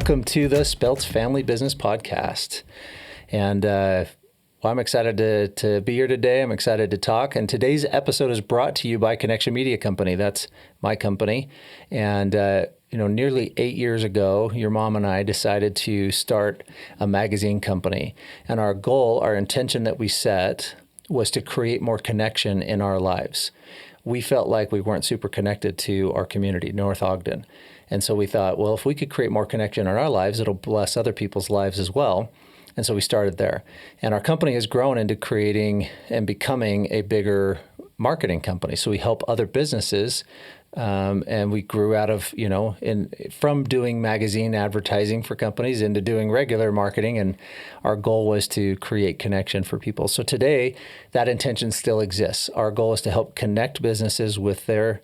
welcome to the Spelts Family Business Podcast. And I'm excited to be here today. I'm excited to talk. And today's episode is brought to you by Connection Media Company. That's my company. And nearly 8 years ago, your mom and I decided to start a magazine company. And our goal, our intention that we set was to create more connection in our lives. We felt like we weren't super connected to our community, North Ogden. And so we thought, well, if we could create more connection in our lives, it'll bless other people's lives as well. And so we started there. And our company has grown into creating and becoming a bigger marketing company. So we help other businesses. And we grew out of, from doing magazine advertising for companies into doing regular marketing. And our goal was to create connection for people. So today, that intention still exists. Our goal is to help connect businesses with their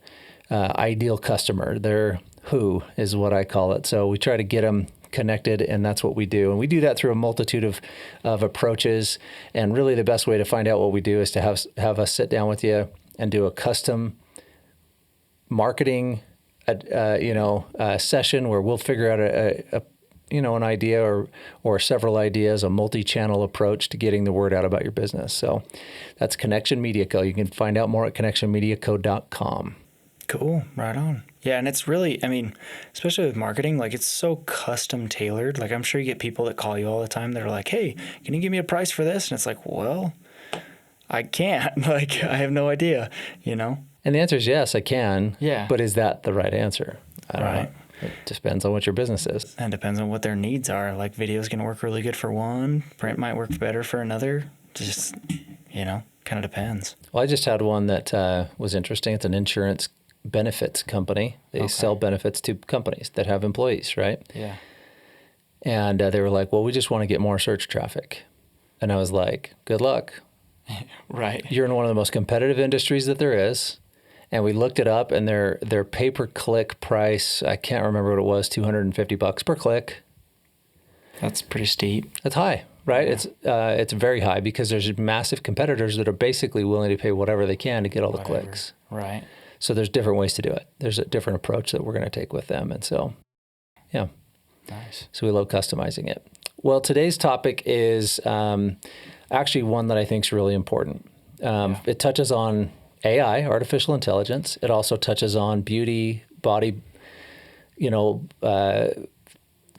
ideal customer. Their who is what I call it. So we try to get them connected, and that's what we do. And we do that through a multitude of approaches. And really the best way to find out what we do is to have us sit down with you and do a custom marketing, session where we'll figure out an idea or several ideas, a multi-channel approach to getting the word out about your business. So that's Connection Media Co. You can find out more at connectionmediaco.com. Cool. Right on. Yeah. And it's really, especially with marketing, it's so custom tailored. I'm sure you get people that call you all the time that are like, hey, can you give me a price for this? And it's like, well, I can't. I have no idea, And the answer is yes, I can. Yeah. But is that the right answer? I don't Right. know. It depends on what your business is. And depends on what their needs are. Video is going to work really good for one. Print might work better for another. Just, kind of depends. Well, I just had one that was interesting. It's an insurance benefits company. They sell benefits to companies that have employees, right? Yeah. And they were like, well, we just want to get more search traffic. And I was like, good luck. Right. You're in one of the most competitive industries that there is. And we looked it up, and their pay-per-click price, I can't remember what it was, $250 per click. That's pretty steep. That's high, right? Yeah. It's very high because there's massive competitors that are basically willing to pay whatever they can to get all the clicks. Right. So there's different ways to do it. There's a different approach that we're going to take with them. And so, yeah. Nice. So we love customizing it. Well, today's topic is actually one that I think is really important. It touches on AI, artificial intelligence. It also touches on beauty, body,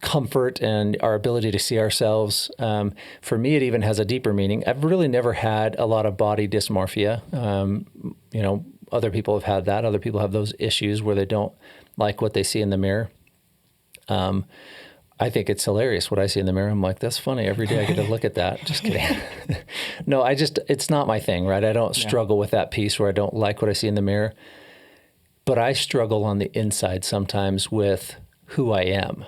comfort, and our ability to see ourselves. For me, it even has a deeper meaning. I've really never had a lot of body dysmorphia. Other people have had that. Other people have those issues where they don't like what they see in the mirror. I think it's hilarious what I see in the mirror. I'm like, that's funny. Every day I get to look at that. Just kidding. No, it's not my thing, right? I don't struggle with that piece where I don't like what I see in the mirror. But I struggle on the inside sometimes with who I am.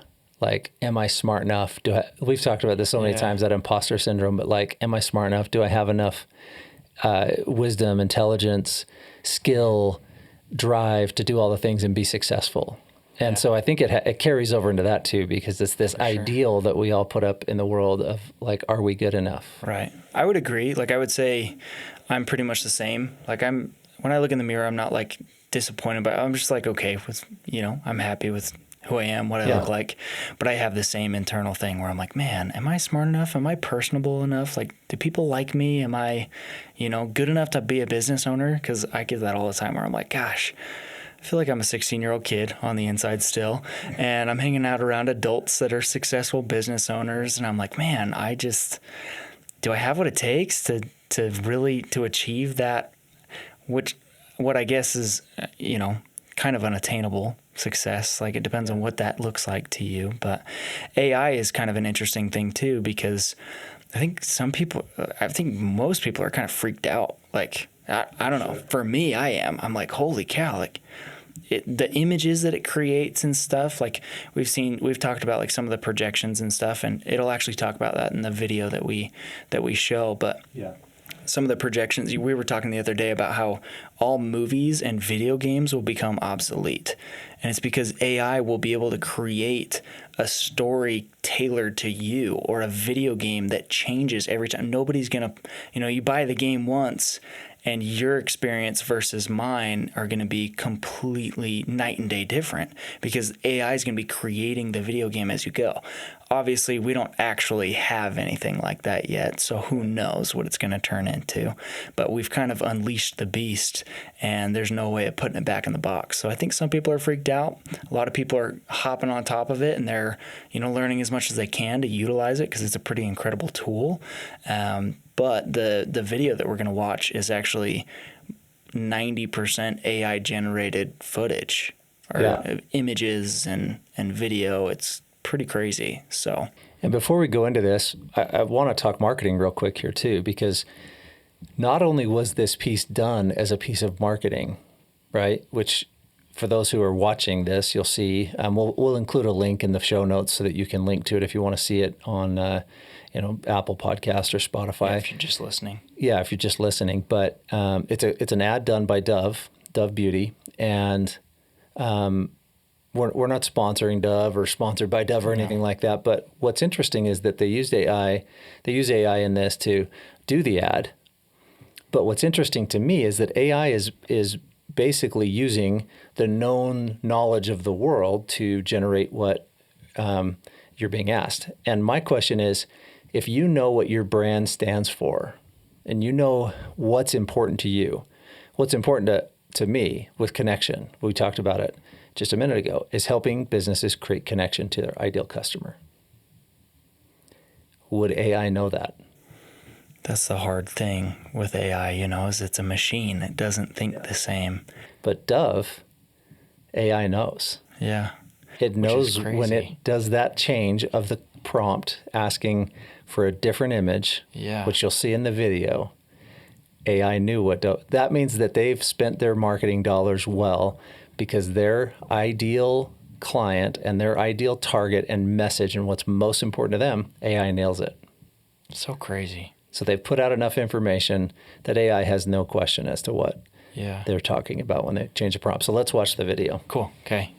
Am I smart enough? We've talked about this so many times, that imposter syndrome, but am I smart enough? Do I have enough wisdom, intelligence, skill, drive to do all the things and be successful? And so I think it carries over into that too, because it's this ideal that we all put up in the world of are we good enough? Right. I would agree. I would say I'm pretty much the same. When I look in the mirror, I'm not disappointed, but I'm just okay with, I'm happy with who I am, what I look like. But I have the same internal thing where I'm like, man, am I smart enough? Am I personable enough? Do people like me? Am I, good enough to be a business owner? Because I get that all the time where I'm like, gosh, I feel like I'm a 16-year-old kid on the inside still, and I'm hanging out around adults that are successful business owners, and I'm like, man, do I have what it takes to really achieve that, what I guess is, kind of unattainable success. It depends on what that looks like to you. But AI is kind of an interesting thing too, because I think most people are kind of freaked out. I don't know. For me, I am. I'm like, holy cow! The images that it creates and stuff. We've talked about some of the projections and stuff, and it'll actually talk about that in the video that we show. But some of the projections, we were talking the other day about how all movies and video games will become obsolete. And it's because AI will be able to create a story tailored to you, or a video game that changes every time. Nobody's going to, you buy the game once and your experience versus mine are going to be completely night and day different, because AI is going to be creating the video game as you go. Obviously, we don't actually have anything like that yet, so who knows what it's going to turn into. But we've kind of unleashed the beast, and there's no way of putting it back in the box. So I think some people are freaked out. A lot of people are hopping on top of it, and they're learning as much as they can to utilize it, because it's a pretty incredible tool. But the video that we're going to watch is actually 90% AI generated footage, or images and video. It's pretty crazy. So, and before we go into this, I want to talk marketing real quick here too, because not only was this piece done as a piece of marketing, right? Which for those who are watching this, you'll see, we'll include a link in the show notes so that you can link to it if you want to see it on, Apple Podcast or Spotify. Yeah, if you're just listening. Yeah, if you're just listening. But it's an ad done by Dove Beauty, and we're not sponsoring Dove or sponsored by Dove or anything like that. But what's interesting is that they used AI. They use AI in this to do the ad. But what's interesting to me is that AI is basically using the known knowledge of the world to generate what you're being asked. And my question is, if you know what your brand stands for, and you know what's important to you, what's important to me with connection, we talked about it just a minute ago, is helping businesses create connection to their ideal customer. Would AI know that? That's the hard thing with AI, is it's a machine. It doesn't think the same. But Dove, AI knows. Yeah. It knows when it does that change of the prompt asking for a different image, which you'll see in the video. AI knew what that means, that they've spent their marketing dollars well, because their ideal client and their ideal target and message and what's most important to them, AI nails it. So crazy. So they've put out enough information that AI has no question as to what they're talking about when they change the prompt. So let's watch the video. Cool. Okay.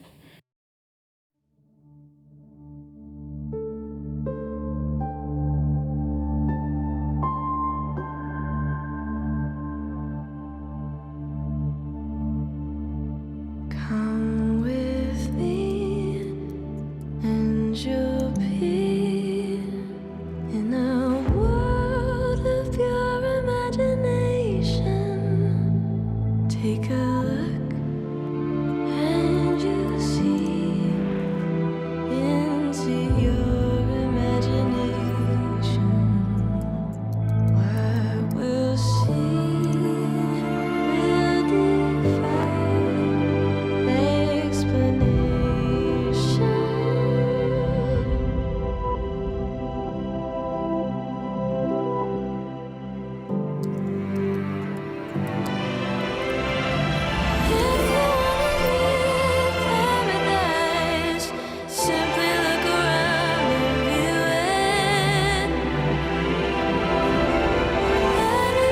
Come with me, and you'll be in a world of pure imagination. Take a look, and you'll see into your imagination. What we'll see will defy explanation. If you wanna live paradise, simply look around and view it.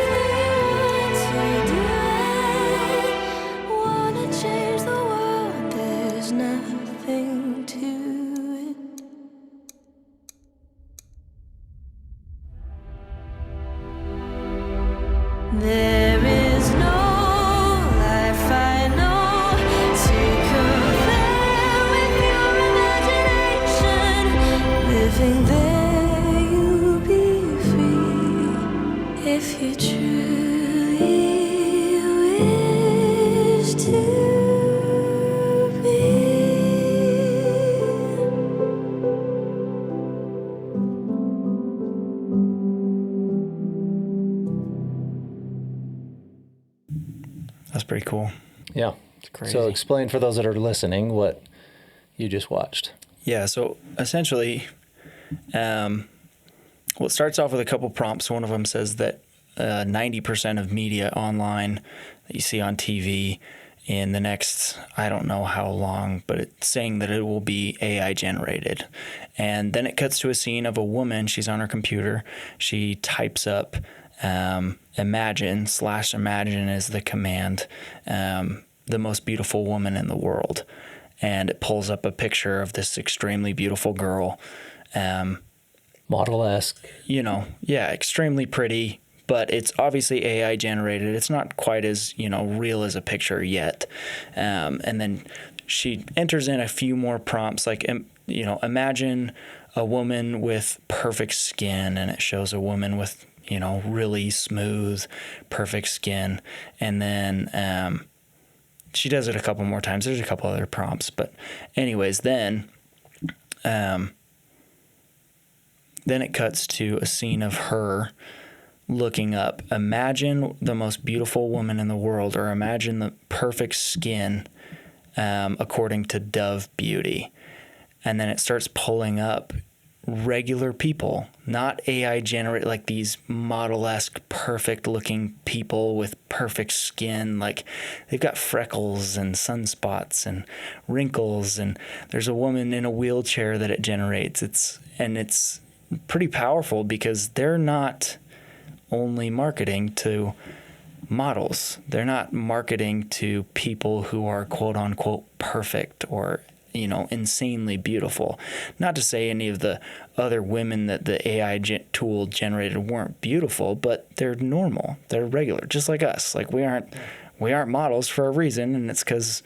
Anything you want to do it. Wanna change the world, there's nothing to it. There is no life I know to compare with your imagination. Living there, you'll be free if you truly wish to be. That's pretty cool. Yeah. It's crazy. So explain for those that are listening what you just watched. Yeah, so essentially, well, it starts off with a couple prompts. One of them says that 90% of media online that you see on TV in the next, I don't know how long, but it's saying that it will be AI generated. And then it cuts to a scene of a woman. She's on her computer. She types up imagine is the command, the most beautiful woman in the world. and it pulls up a picture of this extremely beautiful girl. Model-esque. Extremely pretty, but it's obviously AI generated. It's not quite as, real as a picture yet. And then she enters in a few more prompts, like, imagine a woman with perfect skin, and it shows a woman with, really smooth, perfect skin. And then she does it a couple more times. There's a couple other prompts. But anyways, then it cuts to a scene of her looking up. Imagine the most beautiful woman in the world, or imagine the perfect skin according to Dove Beauty. And then it starts pulling up regular people, not AI generate, like these model-esque perfect looking people with perfect skin. Like, they've got freckles and sunspots and wrinkles, and there's a woman in a wheelchair that it generates. It's pretty powerful, because they're not only marketing to models. They're not marketing to people who are quote unquote perfect or, insanely beautiful. Not to say any of the other women that the AI tool generated weren't beautiful, but they're normal. They're regular, just like us. Like, we aren't models for a reason, and it's because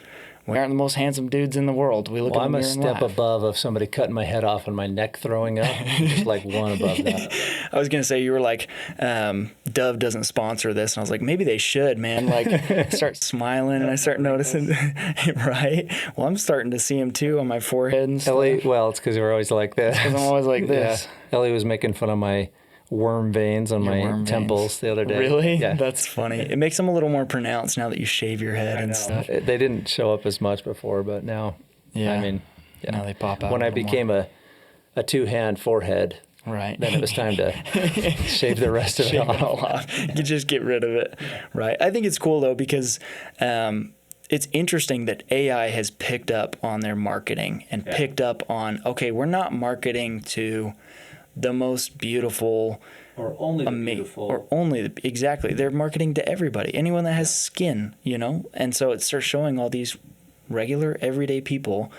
we aren't the most handsome dudes in the world. We look in the mirror and laugh. I'm a step above of somebody cutting my head off and my neck throwing up. Just like one above that. I was going to say, you were like, Dove doesn't sponsor this. And I was like, maybe they should, man. Like, start smiling, and I start noticing, right? Well, I'm starting to see them too on my forehead and stuff. Ellie, well, it's because you're always like this. Because I'm always like this. Yeah. Ellie was making fun of my worm veins on my temples the other day. Really? Yeah. That's funny. It makes them a little more pronounced now that you shave your head and stuff. They didn't show up as much before, but now, now they pop out. When I became a two-hand forehead, right, then it was time to shave the rest of it off. You just get rid of it, right? I think it's cool, though, because it's interesting that AI has picked up on their marketing and picked up on, okay, we're not marketing to the most beautiful or only the beautiful or only exactly. They're marketing to everybody, anyone that has skin, and so it starts showing all these regular everyday people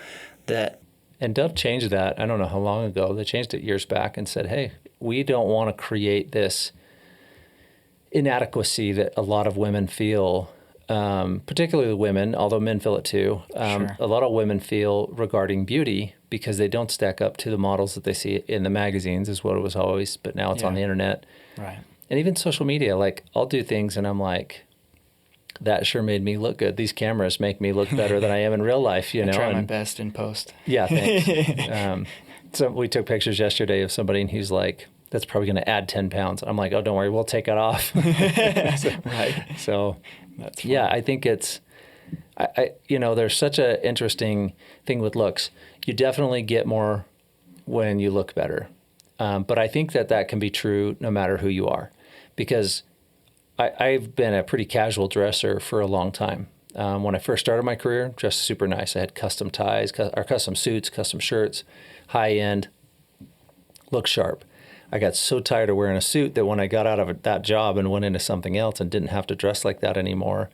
that. And Dove changed that. I don't know how long ago. They changed it years back and said, hey, we don't want to create this inadequacy that a lot of women feel, particularly women, although men feel it too. Sure. A lot of women feel regarding beauty, because they don't stack up to the models that they see in the magazines, is what it was always, but now it's on the internet. Right. And even social media. Like, I'll do things and I'm like, that sure made me look good. These cameras make me look better than I am in real life, I try my best in post. Yeah, thanks. So we took pictures yesterday of somebody, and he's like, that's probably going to add 10 pounds. I'm like, oh, don't worry, we'll take it off. Right. So, that's funny. yeah, I think it's, there's such an interesting thing with looks. You definitely get more when you look better. But I think that can be true no matter who you are, because I've been a pretty casual dresser for a long time. When I first started my career, dressed super nice. I had custom ties, or custom suits, custom shirts, high end, look sharp. I got so tired of wearing a suit that when I got out of that job and went into something else and didn't have to dress like that anymore,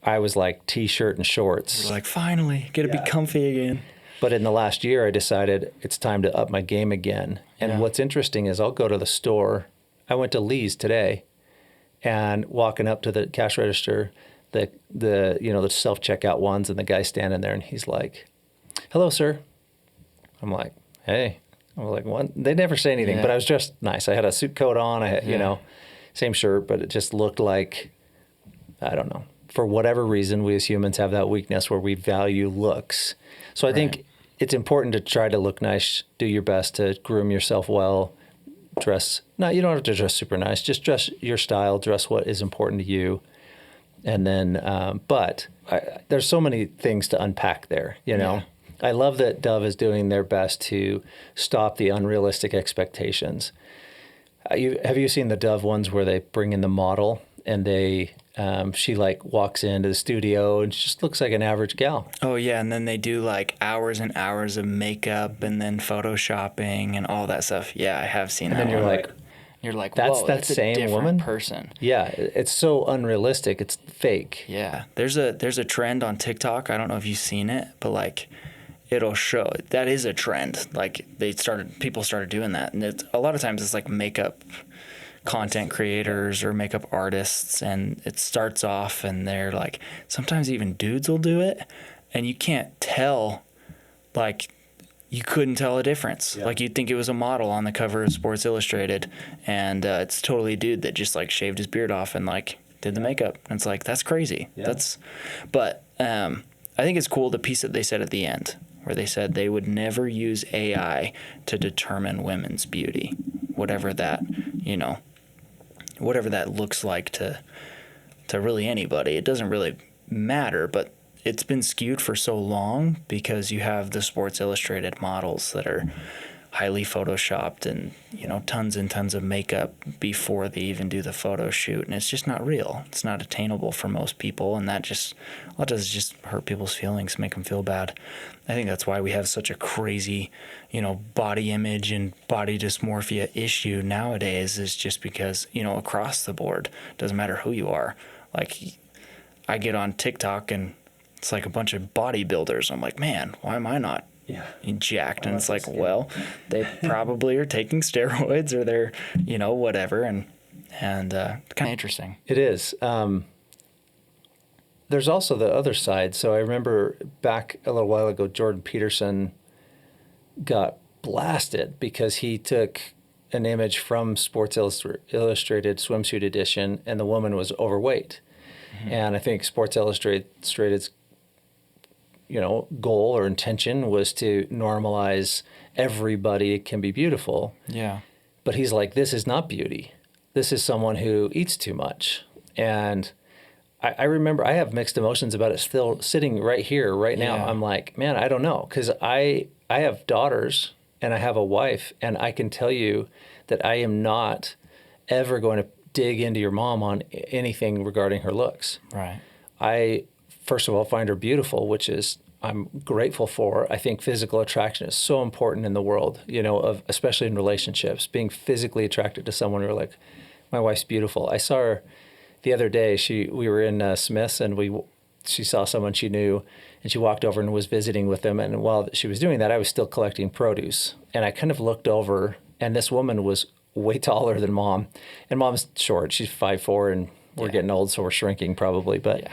I was like T-shirt and shorts. You're like, finally, get to be comfy again. But in the last year, I decided it's time to up my game again. And what's interesting is I'll go to the store. I went to Lee's today, and walking up to the cash register, the self-checkout ones, and the guy standing there, and he's like, hello, sir. I'm like, hey. I was like, what? They never say anything, but I was dressed nice. I had a suit coat on. I had, same shirt, but it just looked like, I don't know. For whatever reason, we as humans have that weakness where we value looks. So I think it's important to try to look nice, do your best to groom yourself well, dress. No, you don't have to dress super nice. Just dress your style, dress what is important to you. And then, there's so many things to unpack there, Yeah. I love that Dove is doing their best to stop the unrealistic expectations. Have you seen the Dove ones where they bring in the model and she like walks into the studio and just looks like an average gal? Oh yeah, and then they do like hours and hours of makeup and then photoshopping and all that stuff. Yeah, I have seen that. And then you're like, that's whoa, that that's same a different woman person. Yeah, it's so unrealistic. It's fake. Yeah, there's a trend on TikTok. I don't know if you've seen it, but like it'll show. That is a trend. Like people started doing that. And a lot of times it's like makeup content creators or makeup artists, and it starts off and they're like, sometimes even dudes will do it and you can't tell, like you couldn't tell a difference. Yeah. Like you'd think it was a model on the cover of Sports Illustrated, and it's totally a dude that just like shaved his beard off and like did the makeup. And it's like, that's crazy. Yeah. But I think it's cool the piece that they said at the end, where they said they would never use AI to determine women's beauty, whatever that, whatever that looks like to really anybody. It doesn't really matter, but it's been skewed for so long because you have the Sports Illustrated models that are highly photoshopped and, tons and tons of makeup before they even do the photo shoot. And it's just not real. It's not attainable for most people. And that does is just hurt people's feelings, make them feel bad. I think that's why we have such a crazy, body image and body dysmorphia issue nowadays, is just because, across the board, doesn't matter who you are. Like I get on TikTok and it's like a bunch of bodybuilders. I'm like, man, why am I not jacked? And it's like, well, they probably are taking steroids or they're, whatever. And kind of interesting. It is. There's also the other side. So I remember back a little while ago, Jordan Peterson got blasted because he took an image from Sports Illustrated swimsuit edition and the woman was overweight. Mm-hmm. And I think Sports Illustrated's goal or intention was to normalize everybody can be beautiful. Yeah. But he's like, this is not beauty. This is someone who eats too much. And I remember I have mixed emotions about it still sitting right here, right now. Yeah. I'm like, man, I don't know. Because I have daughters and I have a wife, and I can tell you that I am not ever going to dig into your mom on anything regarding her looks. Right. I, first of all, find her beautiful, which is I'm grateful for. I think physical attraction is so important in the world, especially in relationships. Being physically attracted to someone, you're like, my wife's beautiful. I saw her the other day. We were in Smith's, and she saw someone she knew, and she walked over and was visiting with them. And while she was doing that, I was still collecting produce. And I kind of looked over, and this woman was way taller than Mom. And Mom's short. She's 5'4", and we're getting old, so we're shrinking probably. But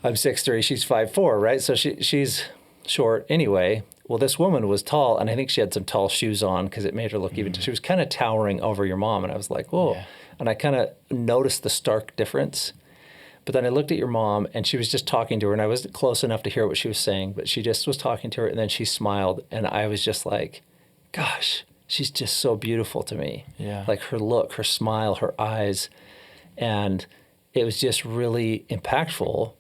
I'm 6'3", she's 5'4", right? So she's short anyway. Well, this woman was tall, and I think she had some tall shoes on because it made her look even. She was kind of towering over your mom, and I was like, whoa. Yeah. And I kind of noticed the stark difference. But then I looked at your mom, and she was just talking to her, and I wasn't close enough to hear what she was saying, but she just was talking to her, and then she smiled, and I was just like, gosh, she's just so beautiful to me. Yeah. Like her look, her smile, her eyes, and it was just really impactful.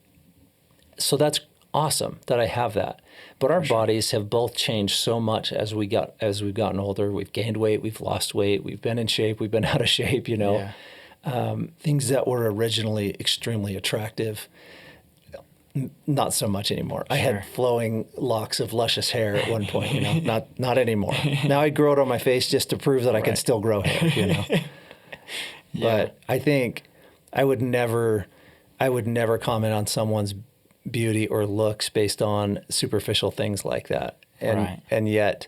So that's awesome that I have that. But our bodies have both changed so much as we've gotten older. We've gained weight, we've lost weight, we've been in shape, we've been out of shape, Yeah. Things that were originally extremely attractive, not so much anymore. Sure. I had flowing locks of luscious hair at one point, not anymore. Now I grow it on my face just to prove that I can still grow hair, But I think I would never comment on someone's beauty or looks based on superficial things like that. And yet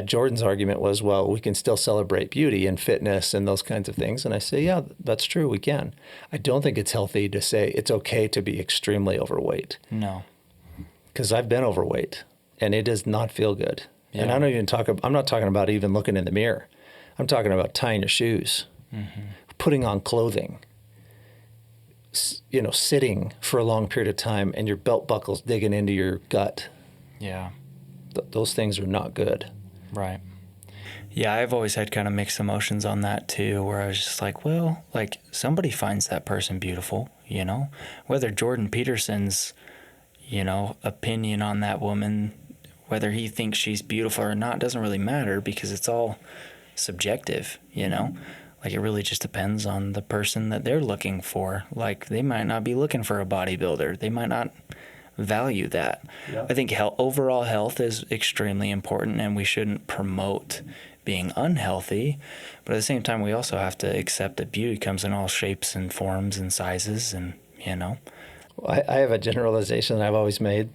Jordan's argument was, well, we can still celebrate beauty and fitness and those kinds of things. And I say, yeah, that's true. We can. I don't think it's healthy to say it's okay to be extremely overweight. No. Because I've been overweight and it does not feel good. Yeah. And I'm not talking about even looking in the mirror. I'm talking about tying your shoes, putting on clothing, sitting for a long period of time and your belt buckle's digging into your gut. Yeah. Those things are not good. Right. Yeah, I've always had kind of mixed emotions on that too, where I was just like, well, like somebody finds that person beautiful, whether Jordan Peterson's, opinion on that woman, whether he thinks she's beautiful or not, doesn't really matter because it's all subjective, Like it really just depends on the person that they're looking for. Like they might not be looking for a bodybuilder. They might not value that. Yeah. I think overall health is extremely important, and we shouldn't promote being unhealthy. But at the same time, we also have to accept that beauty comes in all shapes and forms and sizes, and I have a generalization that I've always made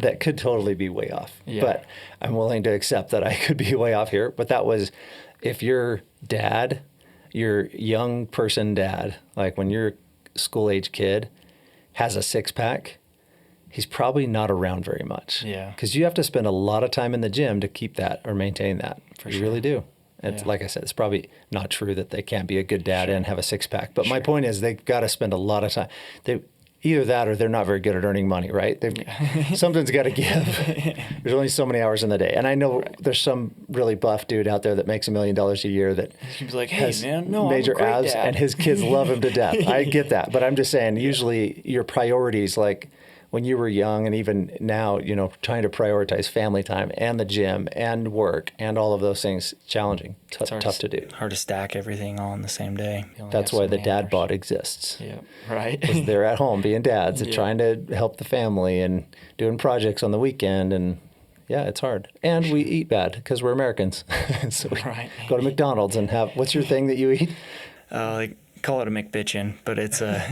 that could totally be way off. Yeah. But I'm willing to accept that I could be way off here. But that was, if your dad, your young person dad, like when you're a school age kid, has a six pack, he's probably not around very much. Yeah. Because you have to spend a lot of time in the gym to keep that or maintain that. You really do. It's like I said, it's probably not true that they can't be a good dad and have a six pack. But my point is, they've got to spend a lot of time. Either that or they're not very good at earning money, right? Something's got to give. There's only so many hours in the day. And I know there's some really buff dude out there that makes $1 million a year that He's like, hey, has man, no, major I'm a great abs dad. and his kids love him to death. I get that. But I'm just saying, usually your priorities, like when you were young and even now, trying to prioritize family time and the gym and work and all of those things, challenging, tough to do. Hard to stack everything all in the same day. That's why the dad bod exists. Yeah, right. Because they're at home being dads and trying to help the family and doing projects on the weekend. And yeah, it's hard. And we eat bad because we're Americans. So we go to McDonald's and have, what's your thing that you eat? Call it a McBitchin, but it's a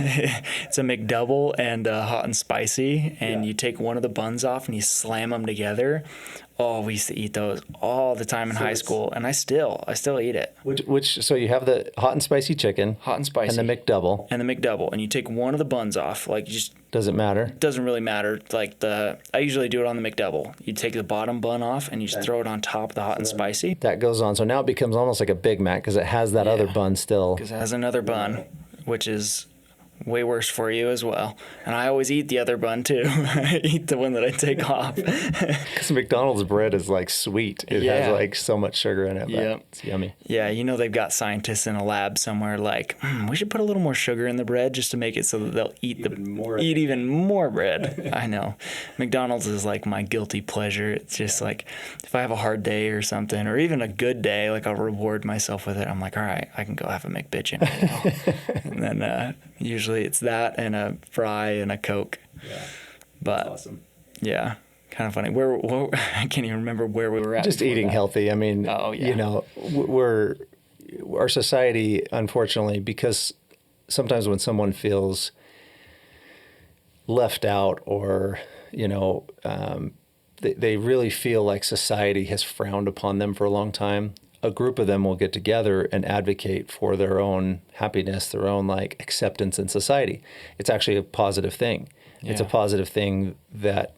it's a McDouble and hot and spicy, and you take one of the buns off and you slam them together. Oh, we used to eat those all the time in high school, and I still eat it. So you have the hot and spicy chicken, Hot and spicy, and the McDouble, and you take one of the buns off. Like, you just doesn't matter. doesn't really matter. Like, I usually do it on the McDouble. You take the bottom bun off and you just throw it on top of the hot and spicy. That goes on. So now it becomes almost like a Big Mac because it has that other bun still. Because it has another bun, which is way worse for you as well. And I always eat the other bun too. I eat the one that I take off. Because McDonald's bread is like sweet. It has like so much sugar in it. But it's yummy. Yeah, they've got scientists in a lab somewhere like, we should put a little more sugar in the bread just to make it so that they'll eat even more bread. I know. McDonald's is like my guilty pleasure. It's just like, if I have a hard day or something, or even a good day, like I'll reward myself with it. I'm like, all right, I can go have a McBitchin. And then usually it's that and a fry and a Coke. Yeah. But awesome. Yeah, kind of funny. Where I can't even remember where we were at. Just eating healthy. I mean, our society, unfortunately, because sometimes when someone feels left out or, they really feel like society has frowned upon them for a long time, a group of them will get together and advocate for their own happiness, their own acceptance in society. It's actually a positive thing. Yeah. It's a positive thing that,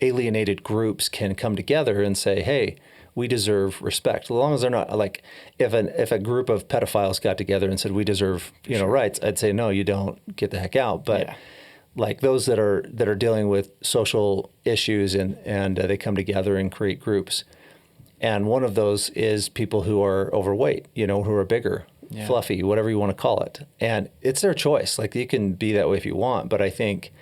alienated groups can come together and say, hey, we deserve respect. As long as they're not if a group of pedophiles got together and said, we deserve, rights, I'd say, no, you don't, get the heck out. But those that are dealing with social issues and they come together and create groups. And one of those is people who are overweight, who are bigger, fluffy, whatever you want to call it. And it's their choice. You can be that way if you want. But I think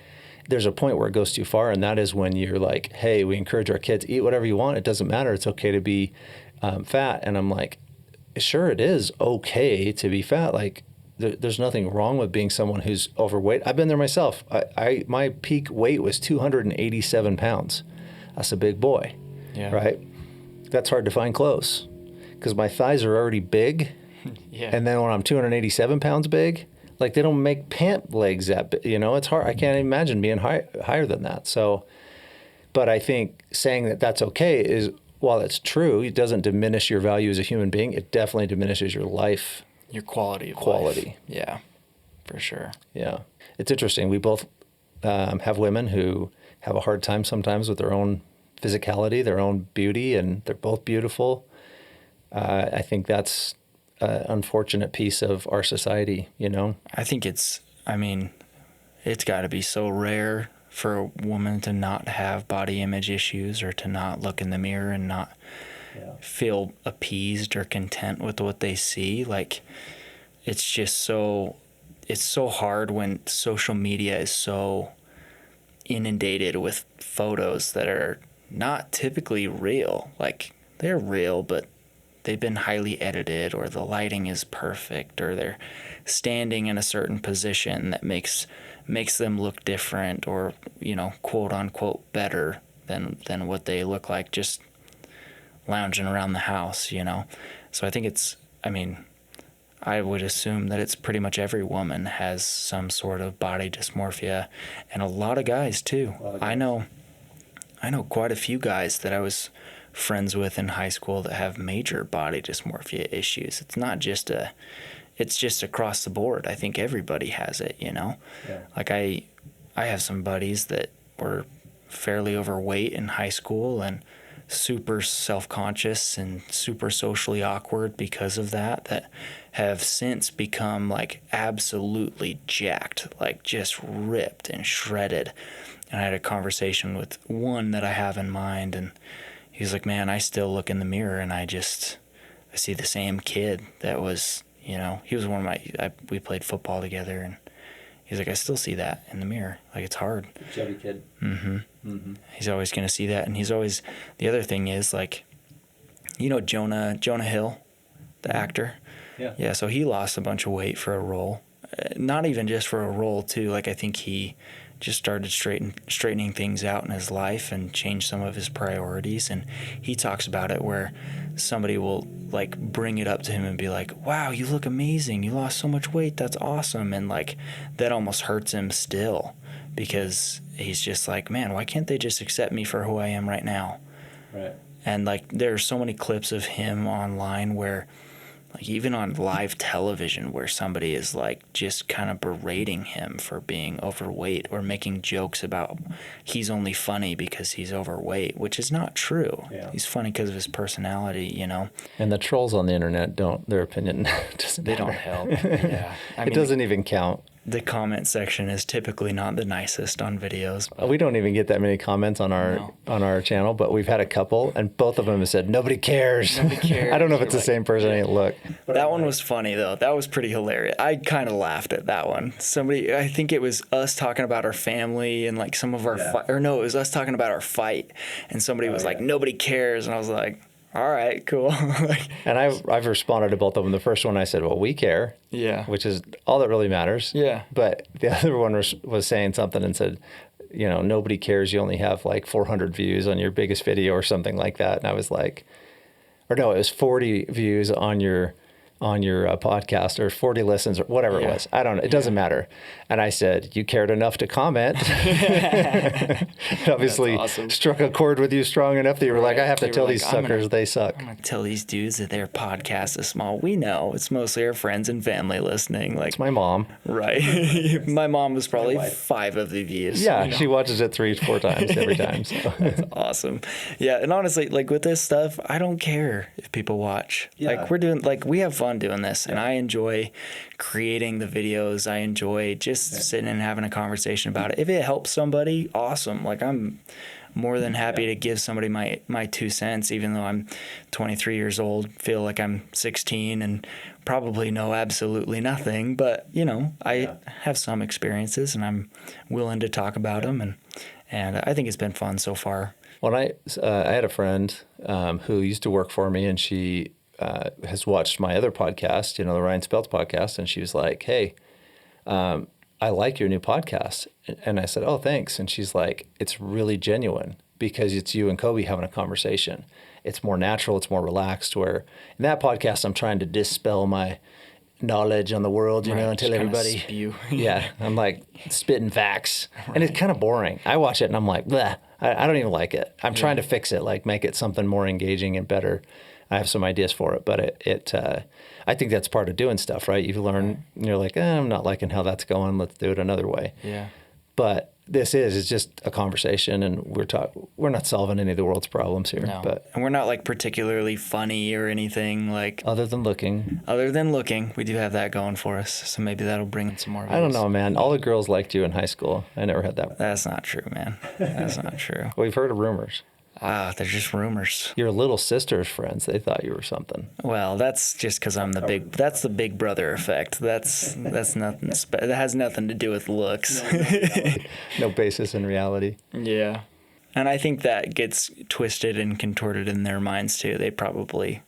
there's a point where it goes too far. And that is when you're like, hey, we encourage our kids, eat whatever you want. It doesn't matter. It's okay to be fat. And I'm like, sure, it is okay to be fat. There's nothing wrong with being someone who's overweight. I've been there myself. My peak weight was 287 pounds. That's a big boy, right? That's hard to find clothes because my thighs are already big. And then when I'm 287 pounds big, they don't make pant legs that big. It's hard. I can't imagine being higher than that. So, but I think saying that that's okay is, while it's true, it doesn't diminish your value as a human being. It definitely diminishes your life. Your quality of life. Yeah, for sure. Yeah. It's interesting. We both have women who have a hard time sometimes with their own physicality, their own beauty, and they're both beautiful. I think that's an unfortunate piece of our society, I think it's got to be so rare for a woman to not have body image issues or to not look in the mirror and not feel appeased or content with what they see. It's just it's so hard when social media is so inundated with photos that are not typically real. They're real, but they've been highly edited, or the lighting is perfect, or they're standing in a certain position that makes them look different, or quote unquote better than what they look like just lounging around the house. So I think I would assume that it's pretty much every woman has some sort of body dysmorphia, and a lot of guys too. I know quite a few guys that I was friends with in high school that have major body dysmorphia issues. It's just across the board. I think everybody has it, you know? Yeah. Like I have some buddies that were fairly overweight in high school and super self-conscious and super socially awkward because of that have since become like absolutely jacked, like just ripped and shredded. And I had a conversation with one that I have in mind, and he's like, man, I still look in the mirror and I see the same kid that was, you know, he was we played football together, and he's like, I still see that in the mirror. Like, it's hard. Chubby kid. Mm-hmm. Mm-hmm. He's always going to see that. And the other thing is, like, you know, Jonah Hill, the actor. Yeah. Yeah. So he lost a bunch of weight for a role, not even just for a role too. Like, I think he just started straightening things out in his life and changed some of his priorities. And he talks about it where somebody will like bring it up to him and be like, wow, you look amazing. You lost so much weight. That's awesome. And like, that almost hurts him still, because he's just like, man, why can't they just accept me for who I am right now? Right. And like, there are so many clips of him online where, like, even on live television, where somebody is like just kind of berating him for being overweight or making jokes about he's only funny because he's overweight, which is not true. Yeah. He's funny because of his personality, you know. And the trolls on the internet their opinion doesn't They matter. don't help. Yeah. It doesn't even count. The comment section is typically not the nicest on videos. We don't even get that many comments on our channel, but we've had a couple, and both of them have said, nobody cares. Nobody cares. I don't know if it's the same person. I didn't look. That one was funny, though. That was pretty hilarious. I kind of laughed at that one. I think it was us talking about our family and like some of our it was us talking about our fight, and somebody was like, nobody cares, and I was like, all right, cool. And I've responded to both of them. The first one I said, well, we care. Yeah. Which is all that really matters. Yeah. But the other one was saying something and said, you know, nobody cares. You only have like 400 views on your biggest video or something like that. And I was like, or no, it was 40 views on your podcast, or 40 listens, or whatever it was. I don't know. It doesn't matter. And I said, you cared enough to comment. Obviously struck a chord with you strong enough that you were like, I have to tell these suckers they suck. I'm going to tell these dudes that their podcast is small. We know it's mostly our friends and family listening. Like, it's my mom. Right. My mom was probably 5 of the views. Yeah. You know? She watches it 3-4 times every time. So. That's awesome. Yeah. And honestly, like with this stuff, I don't care if people watch. Yeah. Like we have fun doing this, and I enjoy creating the videos. I enjoy just sitting and having a conversation about it. If it helps somebody, awesome. Like, I'm more than happy to give somebody my 2 cents, even though I'm 23 years old, feel like I'm 16 and probably know absolutely nothing. But, you know, I have some experiences, and I'm willing to talk about them, and I think it's been fun so far. Well, I had a friend who used to work for me, and she has watched my other podcast, you know, the Ryan Spelts podcast, and she was like, hey, I like your new podcast. And I said, oh, thanks. And she's like, it's really genuine because it's you and Koby having a conversation. It's more natural. It's more relaxed, where in that podcast, I'm trying to dispel my knowledge on the world, you know, and tell everybody. Spew. Yeah. I'm like spitting facts. Right. And it's kind of boring. I watch it and I'm like, bleh, I don't even like it. I'm trying to fix it, like make it something more engaging and better. I have some ideas for it, but I think that's part of doing stuff, right? You learn, and you're like, I'm not liking how that's going. Let's do it another way. Yeah. But this is just a conversation, and we're not solving any of the world's problems here. No. But and we're not like particularly funny or anything like. Other than looking, we do have that going for us. So maybe that'll bring in some more views. I don't know, man. All the girls liked you in high school. I never had that. That's not true, man. That's not true. We've heard of rumors. They're just rumors. Your little sister's friends, they thought you were something. Well, that's just because I'm that's the big brother effect. That's nothing. That has nothing to do with looks. No basis in reality. Yeah. And I think that gets twisted and contorted in their minds too. They probably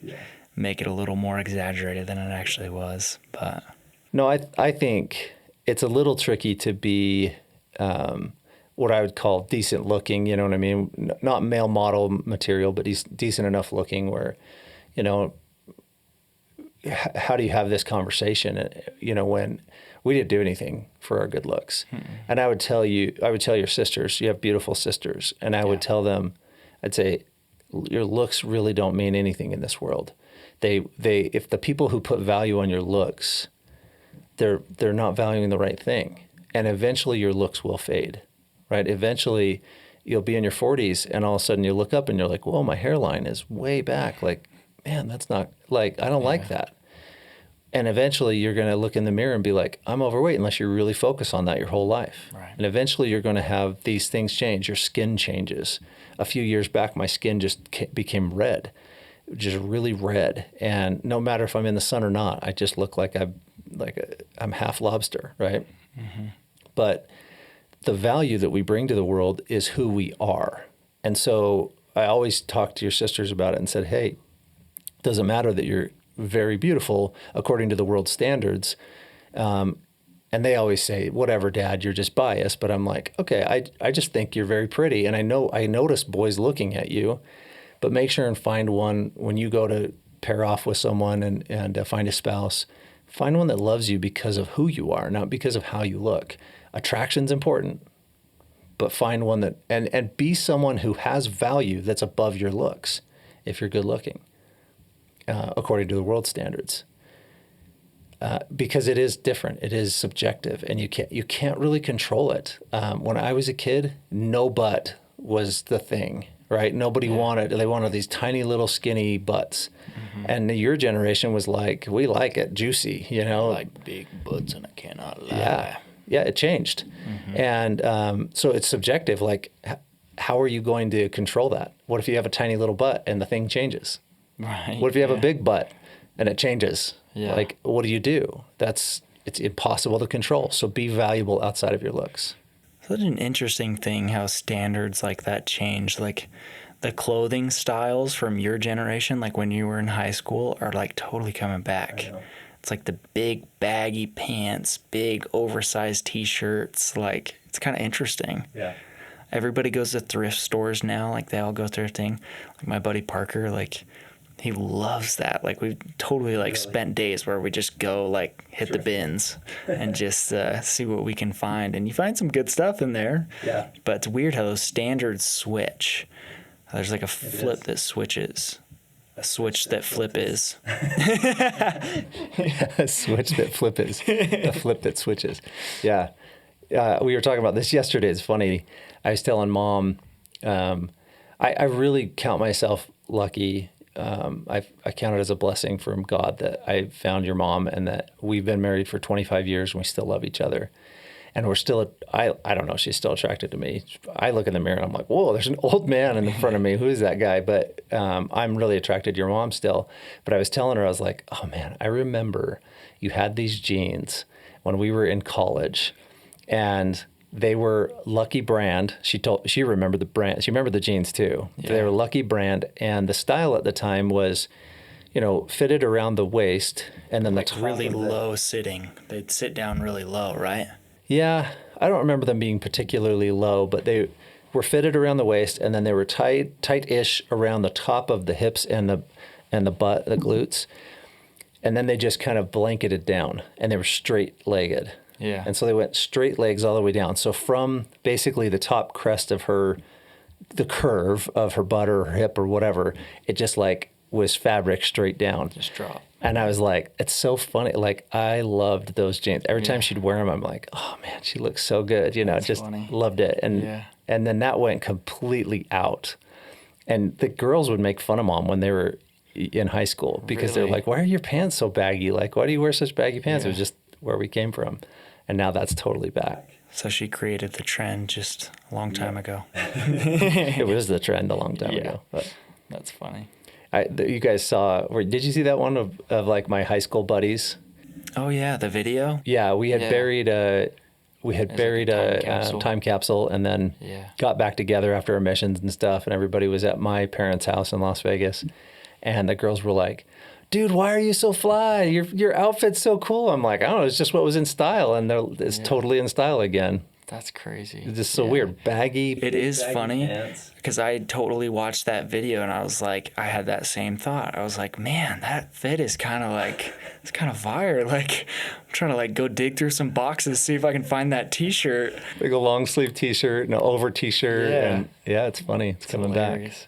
make it a little more exaggerated than it actually was. But no, I think it's a little tricky to be what I would call decent looking, you know what I mean? Not male model material, but he's decent enough looking where, you know, how do you have this conversation? You know, when we didn't do anything for our good looks. And I would tell your sisters, you have beautiful sisters. And I would tell them, I'd say, your looks really don't mean anything in this world. If the people who put value on your looks, they're not valuing the right thing. And eventually your looks will fade, right? Eventually you'll be in your 40s and all of a sudden you look up and you're like, whoa, my hairline is way back. Like, man, that's not like, I don't like that. And eventually you're going to look in the mirror and be like, I'm overweight, unless you really focus on that your whole life. Right. And eventually you're going to have these things change. Your skin changes. A few years back, my skin just became red, just really red. And no matter if I'm in the sun or not, I just look like I'm half lobster, right? Mm-hmm. But the value that we bring to the world is who we are. And so I always talk to your sisters about it and said, hey, it doesn't matter that you're very beautiful according to the world standards. And they always say, whatever, Dad, you're just biased. But I'm like, okay, I just think you're very pretty. And I notice boys looking at you, but make sure and find one when you go to pair off with someone and find a spouse, find one that loves you because of who you are, not because of how you look. Attraction's important, but find one that, and be someone who has value that's above your looks if you're good looking. According to the world standards, because it is different, it is subjective, and you can't really control it. When I was a kid, no butt was the thing, right? Nobody they wanted these tiny little skinny butts, and your generation was like, we like it juicy, you know, like big butts, and I cannot lie. Yeah, it changed, and so it's subjective. Like, how are you going to control that? What if you have a tiny little butt and the thing changes? Right. What if you have a big butt and it changes? Yeah. Like, what do you do? It's impossible to control. So be valuable outside of your looks. Such an interesting thing how standards like that change. Like the clothing styles from your generation, like when you were in high school, are like totally coming back. It's like the big baggy pants, big oversized t-shirts. Like, it's kind of interesting. Yeah. Everybody goes to thrift stores now. Like, they all go thrifting. Like my buddy Parker, like, he loves that. Like, we've totally spent days where we just go hit the bins and just see what we can find. And you find some good stuff in there. Yeah. But it's weird how those standards switch. There's like a flip that switches. A switch that flip is. A switch that flip is. A flip that switches. Yeah. We were talking about this yesterday. It's funny. I was telling Mom, I really count myself lucky. I count it as a blessing from God that I found your mom and that we've been married for 25 years and we still love each other. And we're still, I don't know, she's still attracted to me. I look in the mirror and I'm like, whoa, there's an old man in front of me. Who is that guy? But I'm really attracted to your mom still. But I was telling her, I was like, oh man, I remember you had these jeans when we were in college and they were Lucky Brand. She remembered the brand. She remembered the jeans too. Yeah. They were Lucky Brand, and the style at the time was, fitted around the waist, and then the top really low sitting. They'd sit down really low, right? Yeah, I don't remember them being particularly low, but they were fitted around the waist, and then they were tight-ish around the top of the hips and the butt, the glutes, and then they just kind of blanketed down, and they were straight-legged. Yeah. And so they went straight legs all the way down. So from basically the top crest of the curve of her butt or her hip or whatever, it just was fabric straight down. Just drop. And I was like, it's so funny. Like, I loved those jeans. Every time she'd wear them, I'm like, oh man, she looks so good. That's just funny. Loved it. And then that went completely out. And the girls would make fun of Mom when they were in high school because they're like, why are your pants so baggy? Like, why do you wear such baggy pants? It was just where we came from. And now that's totally back. So she created the trend just a long time ago. It was the trend a long time ago. But that's funny. You guys saw, did you see that one of my high school buddies? Oh yeah, the video? Yeah, we had buried a time capsule and then got back together after our missions and stuff, and everybody was at my parents' house in Las Vegas. And the girls were like, dude, why are you so fly? Your outfit's so cool. I'm like, I don't know, it's just what was in style, and it's totally in style again. That's crazy. It's just so weird. Baggy. It is baggy funny pants. because I totally watched that video and I was like, I had that same thought. I was like, man, that fit is kind of like, it's kind of fire. Like, I'm trying to like go dig through some boxes, see if I can find that t-shirt. Like a long sleeve t-shirt and an over t-shirt. Yeah. And it's funny. It's coming hilarious. back.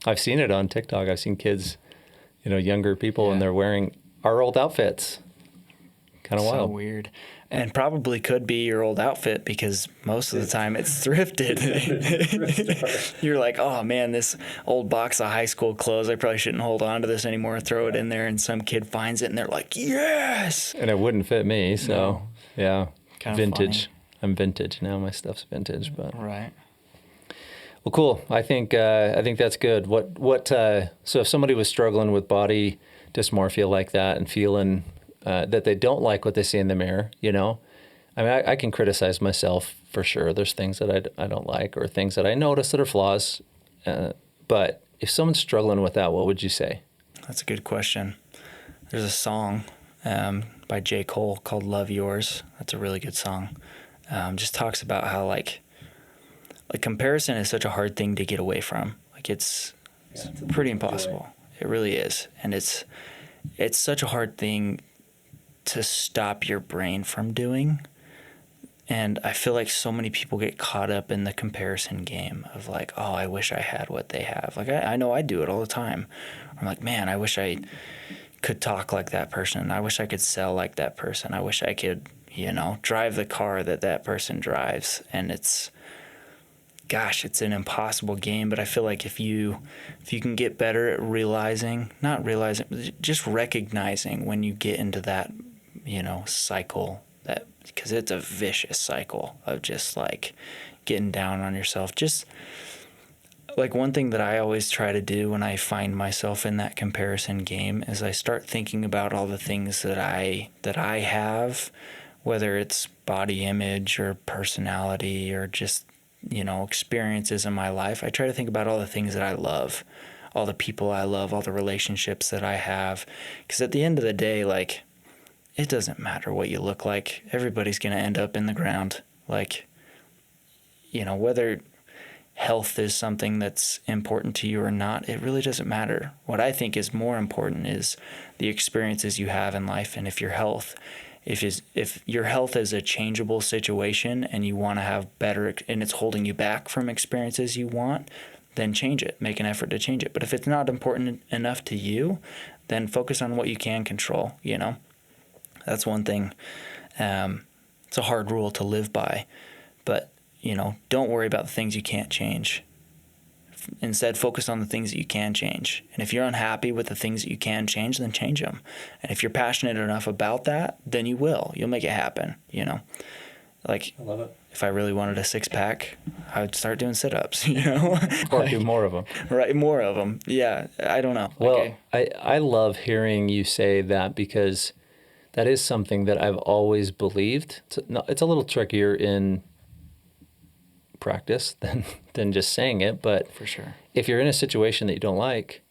I've seen it on TikTok. I've seen kids, younger people, and Yeah. they're wearing our old outfits. Kind of So wild. weird. And probably could be your old outfit because most of the time it's thrifted. You're like, oh man, this old box of high school clothes, I probably shouldn't hold on to this anymore. Throw it in there, and some kid finds it and they're like, yes. And it wouldn't fit me, so yeah. Kinda Vintage. funny. I'm vintage now. My stuff's vintage, but Right. well, cool. I think that's good. So if somebody was struggling with body dysmorphia like that and feeling that they don't like what they see in the mirror, I mean, I can criticize myself for sure. There's things that I don't like or things that I notice that are flaws. But if someone's struggling with that, what would you say? That's a good question. There's a song by J. Cole called Love Yours. That's a really good song. Just talks about how like comparison is such a hard thing to get away from. Like it's pretty impossible. It really is. And it's such a hard thing to stop your brain from doing. And I feel like so many people get caught up in the comparison game of like, oh, I wish I had what they have. Like I know I do it all the time. I'm like, man, I wish I could talk like that person. I wish I could sell like that person. I wish I could, drive the car that person drives. And it's an impossible game. But I feel like if you can get better at just recognizing when you get into that, cycle, that because it's a vicious cycle of just like getting down on yourself. Just like one thing that I always try to do when I find myself in that comparison game is I start thinking about all the things that I have, whether it's body image or personality or just, experiences in my life. I try to think about all the things that I love, all the people I love, all the relationships that I have. Because at the end of the day, like, it doesn't matter what you look like. Everybody's going to end up in the ground. Like, whether health is something that's important to you or not, it really doesn't matter. What I think is more important is the experiences you have in life. And if your health is a changeable situation and you want to have better, and it's holding you back from experiences you want, then change it. Make an effort to change it. But if it's not important enough to you, then focus on what you can control, That's one thing. It's a hard rule to live by, but, don't worry about the things you can't change. Instead, focus on the things that you can change. And if you're unhappy with the things that you can change, then change them. And if you're passionate enough about that, then you will. You'll make it happen, Like, I love it. If I really wanted a six-pack, I would start doing sit-ups, Or do more of them. Right, more of them. Yeah, I don't know. Well, I love hearing you say that because that is something that I've always believed. It's a little trickier in practice than just saying it, but for sure, if you're in a situation that you don't like,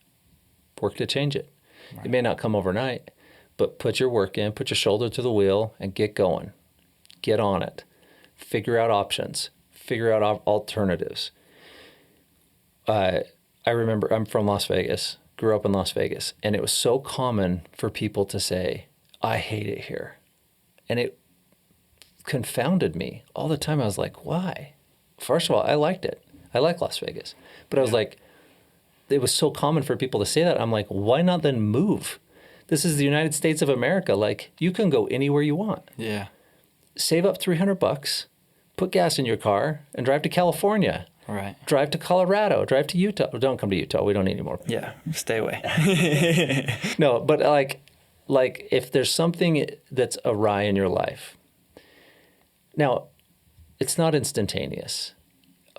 work to change it. Right. It may not come overnight, but put your work in, put your shoulder to the wheel and get going. Get on it. Figure out options. Figure out alternatives. I remember I'm from Las Vegas, grew up in Las Vegas, and it was so common for people to say, I hate it here. And it confounded me all the time. I was like, why? First of all, I liked it. I like Las Vegas. But I was like, it was so common for people to say that. I'm like, why not then move? This is the United States of America. Like, you can go anywhere you want. Yeah. Save up $300, put gas in your car, and drive to California. Right. Drive to Colorado. Drive to Utah. Don't come to Utah. We don't need any more. Yeah, stay away. No, but like if there's something that's awry in your life, now, it's not instantaneous.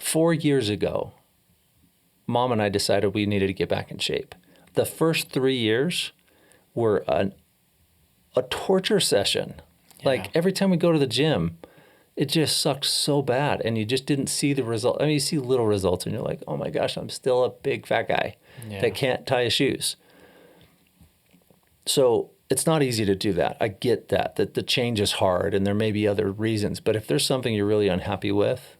4 years ago, Mom and I decided we needed to get back in shape. The first 3 years were a torture session. Yeah. Like every time we go to the gym, it just sucked so bad, and you just didn't see the result. I mean, you see little results, and you're like, oh my gosh, I'm still a big fat guy that can't tie his shoes. So it's not easy to do that. I get that the change is hard and there may be other reasons, but if there's something you're really unhappy with,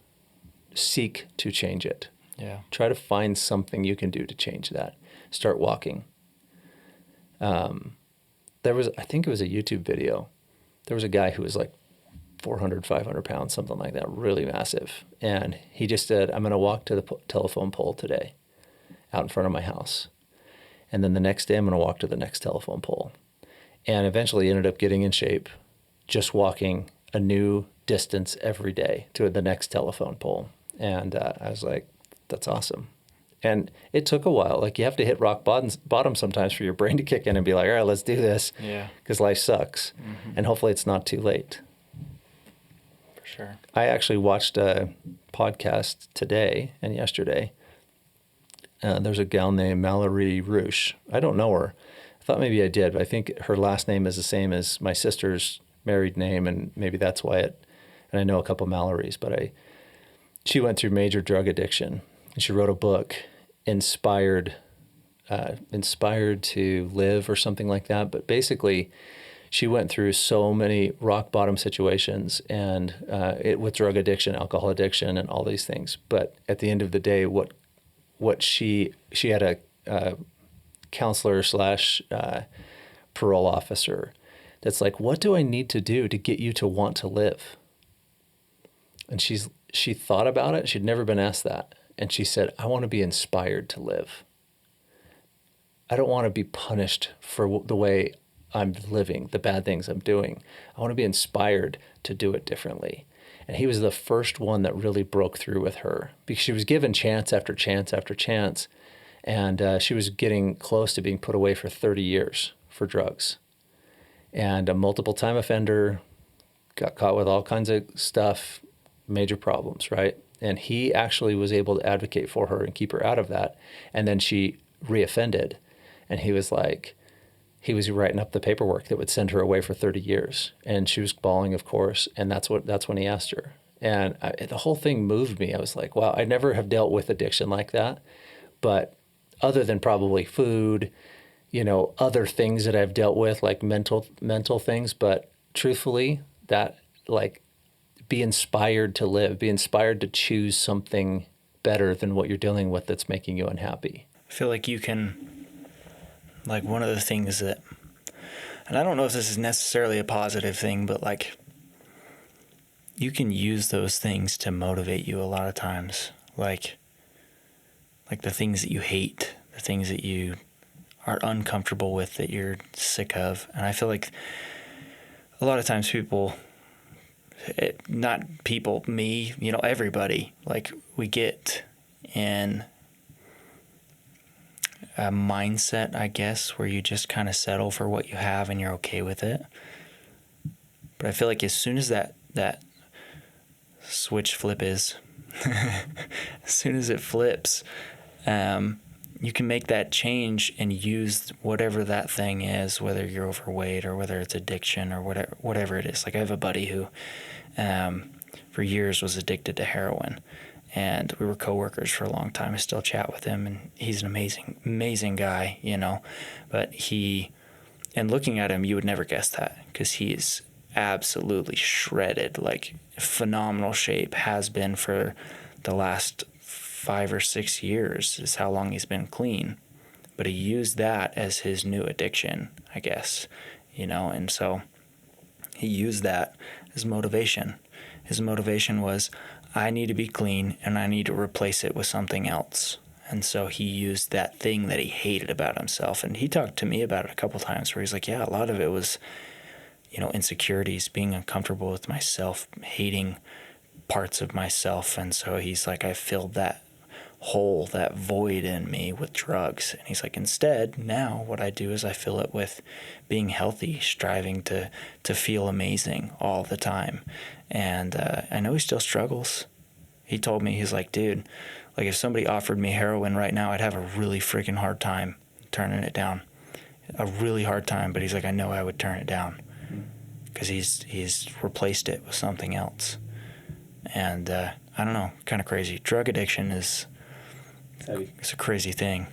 seek to change it. Yeah. Try to find something you can do to change that. Start walking. I think it was a YouTube video. There was a guy who was like 400, 500 pounds, something like that, really massive. And he just said, I'm going to walk to the telephone pole today out in front of my house. And then the next day I'm going to walk to the next telephone pole. And eventually ended up getting in shape, just walking a new distance every day to the next telephone pole. And I was like, that's awesome. And it took a while. Like, you have to hit rock bottom sometimes for your brain to kick in and be like, all right, let's do this. Yeah. Because life sucks. Mm-hmm. And hopefully it's not too late. For sure. I actually watched a podcast today and yesterday. There's a gal named Mallory Roosh. I don't know her. I thought maybe I did, but I think her last name is the same as my sister's married name, and maybe that's why and I know a couple Mallorys, but she went through major drug addiction, and she wrote a book, Inspired to Live or something like that. But basically, she went through so many rock bottom situations and with drug addiction, alcohol addiction, and all these things. But at the end of the day, what she had a counselor / parole officer that's like, what do I need to do to get you to want to live? And she thought about it. She'd never been asked that. And she said, I want to be inspired to live. I don't want to be punished for the way I'm living, the bad things I'm doing. I want to be inspired to do it differently. And he was the first one that really broke through with her, because she was given chance after chance after chance. And she was getting close to being put away for 30 years for drugs. And a multiple time offender, got caught with all kinds of stuff, major problems, right? And he actually was able to advocate for her and keep her out of that. And then she reoffended. And he was writing up the paperwork that would send her away for 30 years. And she was bawling, of course. And that's when he asked her. And the whole thing moved me. I was like, wow, I never have dealt with addiction like that. But other than probably food, other things that I've dealt with, like mental things. But truthfully, that, like, be inspired to live, be inspired to choose something better than what you're dealing with that's making you unhappy. I feel like you can, like, one of the things that, and I don't know if this is necessarily a positive thing, but like, you can use those things to motivate you a lot of times. Like the things that you hate, the things that you are uncomfortable with, that you're sick of. And I feel like a lot of times me, everybody, like, we get in a mindset, I guess, where you just kind of settle for what you have and you're okay with it. But I feel like as soon as that switch as soon as it flips, you can make that change and use whatever that thing is, whether you're overweight or whether it's addiction or whatever it is. Like, I have a buddy who for years was addicted to heroin, and we were coworkers for a long time. I still chat with him, and he's an amazing, amazing guy, but and looking at him, you would never guess that, because he is absolutely shredded, like phenomenal shape, has been for the last 5 or 6 years is how long he's been clean. But he used that as his new addiction, I guess, and so he used that as motivation. His motivation was, I need to be clean and I need to replace it with something else. And so he used that thing that he hated about himself. And he talked to me about it a couple times where he's like, yeah, a lot of it was, insecurities, being uncomfortable with myself, hating parts of myself. And so he's like, I filled that hole, that void in me with drugs. And he's like, instead, now what I do is I fill it with being healthy, striving to feel amazing all the time. And I know he still struggles. He told me, he's like, dude, like, if somebody offered me heroin right now, I'd have a really freaking hard time turning it down. A really hard time. But he's like, I know I would turn it down, because he's replaced it with something else. And I don't know, kind of crazy. Drug addiction it's a crazy thing.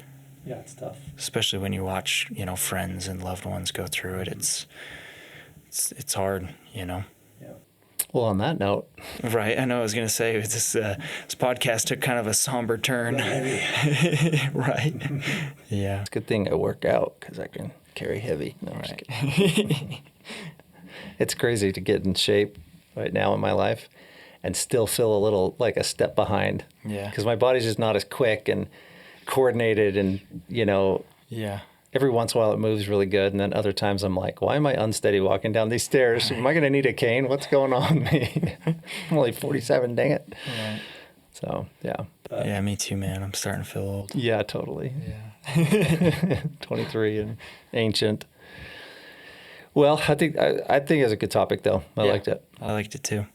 Yeah, it's tough. Especially when you watch, friends and loved ones go through it. It's hard, Yeah. Well, on that note. Right. I know I was going to say this podcast took kind of a somber turn. Right. Yeah. It's a good thing I work out because I can carry heavy. No, right. It's crazy to get in shape right now in my life and still feel a little like a step behind. Yeah. Because my body's just not as quick and coordinated and, Yeah. every once in a while it moves really good. And then other times I'm like, why am I unsteady walking down these stairs? Am I going to need a cane? What's going on with me? I'm only 47, dang it. Right. So, yeah. Yeah, me too, man. I'm starting to feel old. Yeah, totally. Yeah. 23 and ancient. Well, I think it's a good topic, though. I liked it. I liked it too.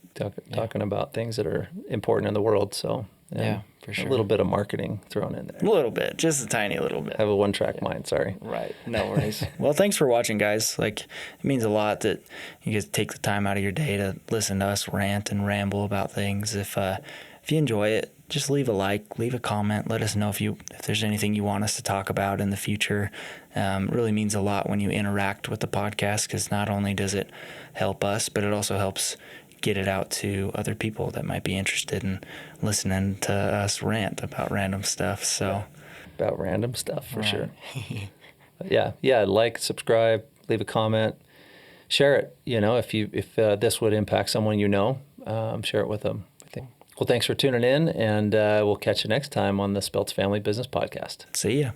Talking about things that are important in the world. So, yeah, for sure. A little bit of marketing thrown in there. A little bit, just a tiny little bit. I have a one-track mind, sorry. Right. No worries. Well, thanks for watching, guys. It means a lot that you guys take the time out of your day to listen to us rant and ramble about things. If you enjoy it, just leave a like, leave a comment. Let us know if there's anything you want us to talk about in the future. It really means a lot when you interact with the podcast, because not only does it help us, but it also helps get it out to other people that might be interested in listening to us rant about random stuff. So about random stuff, for right. Sure. Yeah, like, subscribe, leave a comment, share it. If this would impact someone share it with them. I think. Well, thanks for tuning in, and we'll catch you next time on the Spelts Family Business Podcast. See ya.